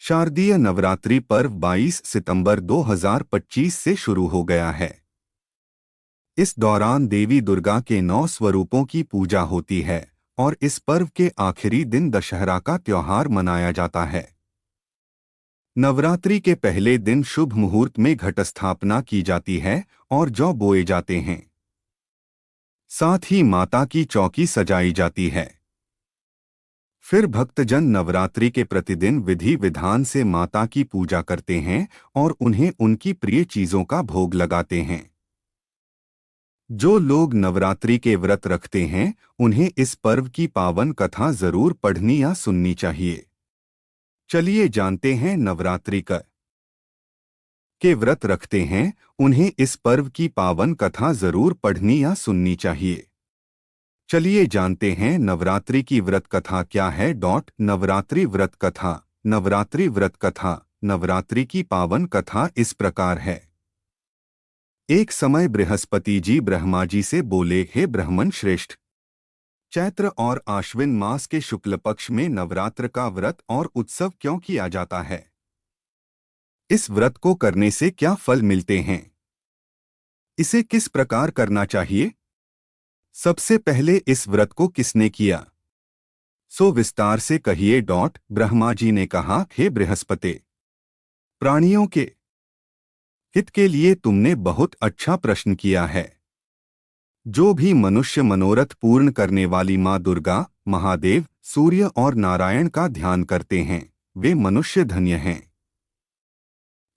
शारदीय नवरात्रि पर्व 22 सितंबर 2025 से शुरू हो गया है। इस दौरान देवी दुर्गा के 9 स्वरूपों की पूजा होती है और इस पर्व के आखिरी दिन दशहरा का त्योहार मनाया जाता है। नवरात्रि के पहले दिन शुभ मुहूर्त में घट स्थापना की जाती है और जौ बोए जाते हैं। साथ ही माता की चौकी सजाई जाती है। फिर भक्तजन नवरात्रि के प्रतिदिन विधि विधान से माता की पूजा करते हैं और उन्हें उनकी प्रिय चीजों का भोग लगाते हैं। जो लोग नवरात्रि के व्रत रखते हैं उन्हें इस पर्व की पावन कथा जरूर पढ़नी या सुननी चाहिए। चलिए जानते हैं नवरात्रि के व्रत रखते हैं उन्हें इस पर्व की पावन कथा जरूर पढ़नी या सुननी चाहिए। चलिए जानते हैं नवरात्रि की व्रत कथा क्या है। नवरात्रि व्रत कथा। नवरात्रि व्रत कथा। नवरात्रि की पावन कथा इस प्रकार है। एक समय बृहस्पति जी ब्रह्मा जी से बोले, हे ब्राह्मण श्रेष्ठ, चैत्र और आश्विन मास के शुक्ल पक्ष में नवरात्र का व्रत और उत्सव क्यों किया जाता है? इस व्रत को करने से क्या फल मिलते हैं? इसे किस प्रकार करना चाहिए? सबसे पहले इस व्रत को किसने किया, सो विस्तार से कहिए। ब्रह्मा जी ने कहा, हे बृहस्पति, प्राणियों के हित के लिए तुमने बहुत अच्छा प्रश्न किया है। जो भी मनुष्य मनोरथ पूर्ण करने वाली माँ दुर्गा, महादेव, सूर्य और नारायण का ध्यान करते हैं वे मनुष्य धन्य हैं।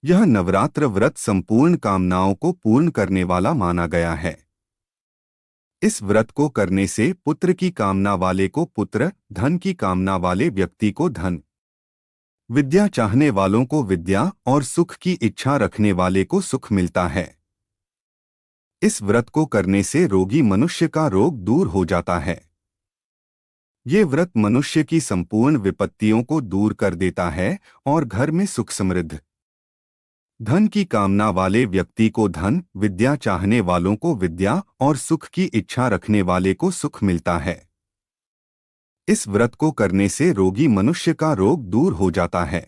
यह नवरात्र व्रत संपूर्ण कामनाओं को पूर्ण करने वाला माना गया है। इस व्रत को करने से पुत्र की कामना वाले को पुत्र, धन की कामना वाले व्यक्ति को धन, विद्या चाहने वालों को विद्या और सुख की इच्छा रखने वाले को सुख मिलता है। इस व्रत को करने से रोगी मनुष्य का रोग दूर हो जाता है। ये व्रत मनुष्य की संपूर्ण विपत्तियों को दूर कर देता है और घर में सुख समृद्ध, धन की कामना वाले व्यक्ति को धन, विद्या चाहने वालों को विद्या और सुख की इच्छा रखने वाले को सुख मिलता है। इस व्रत को करने से रोगी मनुष्य का रोग दूर हो जाता है।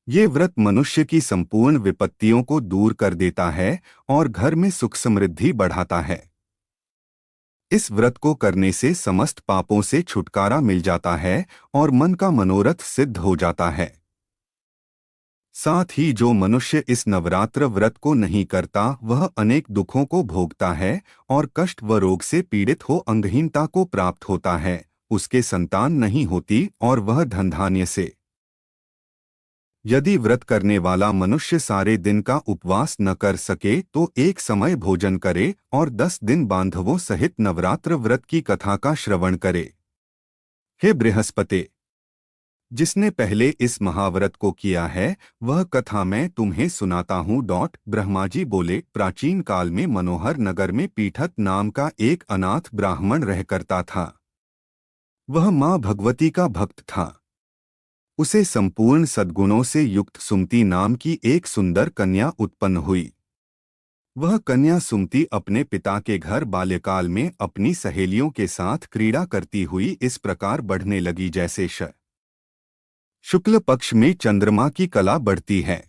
ये व्रत मनुष्य की संपूर्ण विपत्तियों को दूर कर देता है और घर में सुख समृद्धि बढ़ाता है। इस व्रत को करने से समस्त पापों से छुटकारा मिल जाता है और मन का मनोरथ सिद्ध हो जाता है। साथ ही जो मनुष्य इस नवरात्र व्रत को नहीं करता वह अनेक दुखों को भोगता है और कष्ट व रोग से पीड़ित हो अंगहीनता को प्राप्त होता है, उसके संतान नहीं होती और वह धन धान्य से। यदि व्रत करने वाला मनुष्य सारे दिन का उपवास न कर सके तो एक समय भोजन करे और 10 दिन बांधवों सहित नवरात्र व्रत की कथा का श्रवण करे। हे बृहस्पति, जिसने पहले इस महाव्रत को किया है वह कथा मैं तुम्हें सुनाता हूँ। ब्रह्मा जी बोले, प्राचीन काल में मनोहर नगर में पीठत नाम का एक अनाथ ब्राह्मण रह करता था। वह माँ भगवती का भक्त था। उसे संपूर्ण सद्गुणों से युक्त सुमति नाम की एक सुंदर कन्या उत्पन्न हुई। वह कन्या सुमति अपने पिता के घर बाल्यकाल में अपनी सहेलियों के साथ क्रीड़ा करती हुई इस प्रकार बढ़ने लगी जैसे शुक्ल पक्ष में चंद्रमा की कला बढ़ती है।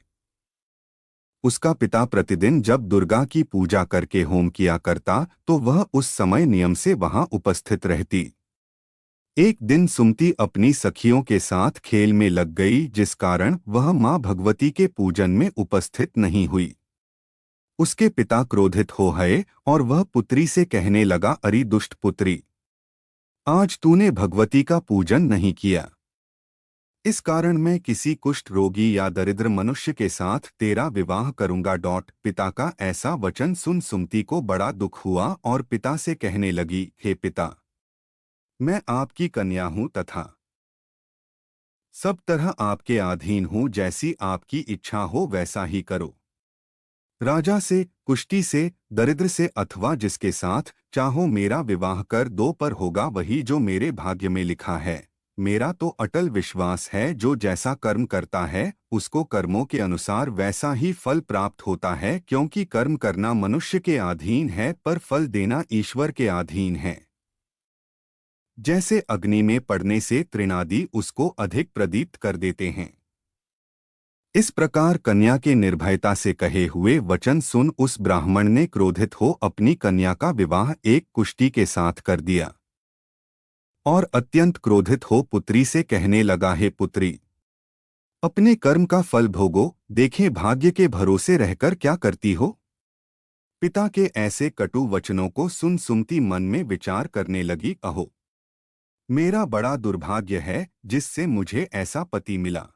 उसका पिता प्रतिदिन जब दुर्गा की पूजा करके होम किया करता तो वह उस समय नियम से वहां उपस्थित रहती। एक दिन सुमति अपनी सखियों के साथ खेल में लग गई जिस कारण वह मां भगवती के पूजन में उपस्थित नहीं हुई। उसके पिता क्रोधित हो गए और वह पुत्री से कहने लगा, अरे दुष्ट पुत्री, आज तूने भगवती का पूजन नहीं किया, इस कारण मैं किसी कुष्ठ रोगी या दरिद्र मनुष्य के साथ तेरा विवाह करूंगा। पिता का ऐसा वचन सुन सुमति को बड़ा दुख हुआ और पिता से कहने लगी, हे पिता, मैं आपकी कन्या हूं तथा सब तरह आपके अधीन हूं, जैसी आपकी इच्छा हो वैसा ही करो। राजा से, कुष्ठी से, दरिद्र से अथवा जिसके साथ चाहो मेरा विवाह कर दो, पर होगा वही जो मेरे भाग्य में लिखा है। मेरा तो अटल विश्वास है जो जैसा कर्म करता है उसको कर्मों के अनुसार वैसा ही फल प्राप्त होता है, क्योंकि कर्म करना मनुष्य के अधीन है पर फल देना ईश्वर के अधीन है। जैसे अग्नि में पड़ने से तृणादि उसको अधिक प्रदीप्त कर देते हैं, इस प्रकार कन्या के निर्भयता से कहे हुए वचन सुन उस ब्राह्मण ने क्रोधित हो अपनी कन्या का विवाह एक कुष्टी के साथ कर दिया और अत्यंत क्रोधित हो पुत्री से कहने लगा, हे पुत्री, अपने कर्म का फल भोगो, देखे भाग्य के भरोसे रहकर क्या करती हो। पिता के ऐसे कटु वचनों को सुन सुमति मन में विचार करने लगी, अहो, मेरा बड़ा दुर्भाग्य है जिससे मुझे ऐसा पति मिला।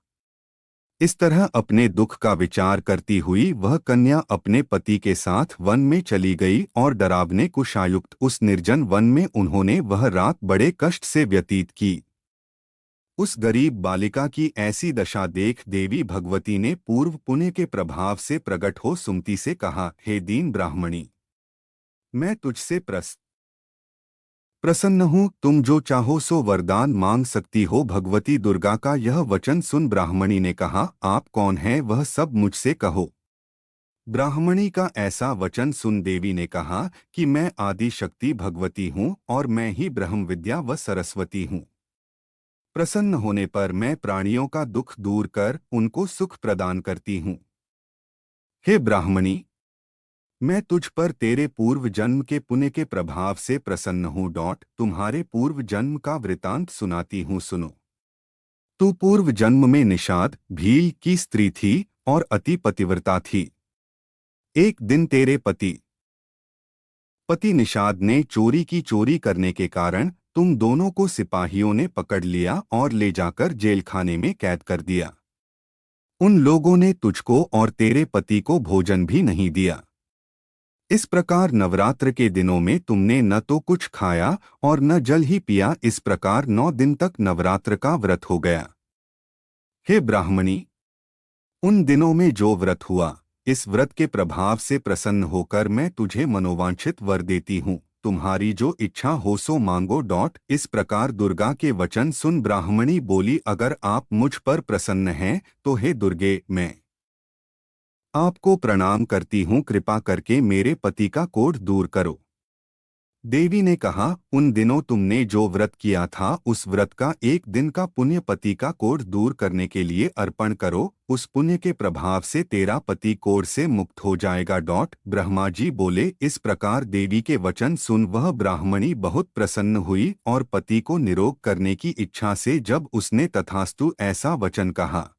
इस तरह अपने दुख का विचार करती हुई वह कन्या अपने पति के साथ वन में चली गई और डरावने कुशायुक्त उस निर्जन वन में उन्होंने वह रात बड़े कष्ट से व्यतीत की। उस गरीब बालिका की ऐसी दशा देख देवी भगवती ने पूर्व पुण्य के प्रभाव से प्रकट हो सुमति से कहा, हे दीन ब्राह्मणी, मैं तुझसे प्रसन्न हूँ, तुम जो चाहो सो वरदान मांग सकती हो। भगवती दुर्गा का यह वचन सुन ब्राह्मणी ने कहा, आप कौन हैं वह सब मुझसे कहो। ब्राह्मणी का ऐसा वचन सुन देवी ने कहा कि मैं आदि शक्ति भगवती हूँ और मैं ही ब्रह्म विद्या व सरस्वती हूँ। प्रसन्न होने पर मैं प्राणियों का दुख दूर कर उनको सुख प्रदान करती हूँ। हे ब्राह्मणी, मैं तुझ पर तेरे पूर्व जन्म के पुण्य के प्रभाव से प्रसन्न हूँ। तुम्हारे पूर्व जन्म का वृतांत सुनाती हूँ, सुनो। तू पूर्व जन्म में निषाद भील की स्त्री थी और अति पतिव्रता थी। एक दिन तेरे पति निषाद ने चोरी की, चोरी करने के कारण तुम दोनों को सिपाहियों ने पकड़ लिया और ले जाकर जेल खाने में कैद कर दिया। उन लोगों ने तुझको और तेरे पति को भोजन भी नहीं दिया। इस प्रकार नवरात्र के दिनों में तुमने न तो कुछ खाया और न जल ही पिया। इस प्रकार 9 दिन तक नवरात्र का व्रत हो गया। हे ब्राह्मणी, उन दिनों में जो व्रत हुआ, इस व्रत के प्रभाव से प्रसन्न होकर मैं तुझे मनोवांछित वर देती हूँ। तुम्हारी जो इच्छा हो सो मांगो। इस प्रकार दुर्गा के वचन सुन ब्राह्मणी बोली, अगर आप मुझ पर प्रसन्न हैं तो हे दुर्गे, मैं आपको प्रणाम करती हूँ, कृपा करके मेरे पति का कोढ़ दूर करो। देवी ने कहा, उन दिनों तुमने जो व्रत किया था उस व्रत का एक दिन का पुण्य पति का कोढ़ दूर करने के लिए अर्पण करो। उस पुण्य के प्रभाव से तेरा पति कोढ़ से मुक्त हो जाएगा। ब्रह्मा जी बोले। इस प्रकार देवी के वचन सुन वह ब्राह्मणी बहुत प्रसन्न हुई और पति को निरोग करने की इच्छा से जब उसने तथास्तु ऐसा वचन कहा,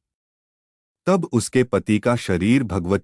तब उसके पति का शरीर भगवत